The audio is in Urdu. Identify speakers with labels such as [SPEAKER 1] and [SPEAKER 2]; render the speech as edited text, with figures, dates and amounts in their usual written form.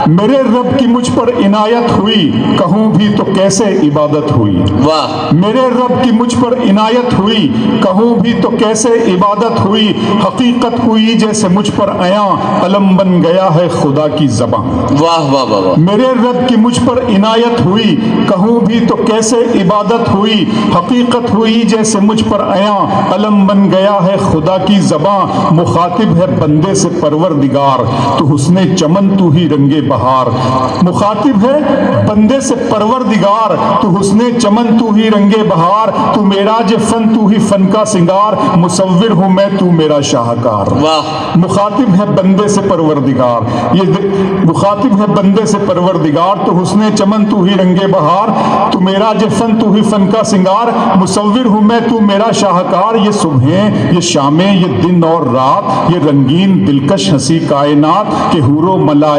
[SPEAKER 1] میرے رب کی مجھ پر عنایت ہوئی کہوں بھی تو کیسے عبادت ہوئی.
[SPEAKER 2] واہ.
[SPEAKER 1] میرے رب کی مجھ پر عنایت ہوئی کہوں بھی تو کیسے عبادت ہوئی. حقیقت ہوئی جیسے مجھ پر عیاں علم بن گیا ہے خدا کی زبان.
[SPEAKER 2] واہ واہ واہ واہ.
[SPEAKER 1] میرے رب کی مجھ پر عنایت ہوئی کہوں بھی تو کیسے عبادت ہوئی. حقیقت ہوئی جیسے مجھ پر عیاں علم بن گیا ہے خدا کی زبان. مخاطب ہے بندے سے پروردگار تو حسن چمن تو ہی رنگے بہار. مخاطب ہے بندے سے پروردگار تو حسن چمن تو ہی رنگے بہار. تو معراج فن تو ہی فن کا سنگار. مصور ہوں میں تو میرا شاہکار.
[SPEAKER 2] واہ.
[SPEAKER 1] مخاطب ہے بندے سے پروردگار. یہ مخاطب ہے بندے سے پروردگار تو حسن چمن تو ہی رنگے بہار. تو معراج فن تو ہی فن کا سنگار. مصور ہوں میں تو میرا شاہکار. یہ صبحیں یہ شامیں یہ دن اور رات یہ رنگین دلکش ہنسی کائنات کہ حور و ملائکہ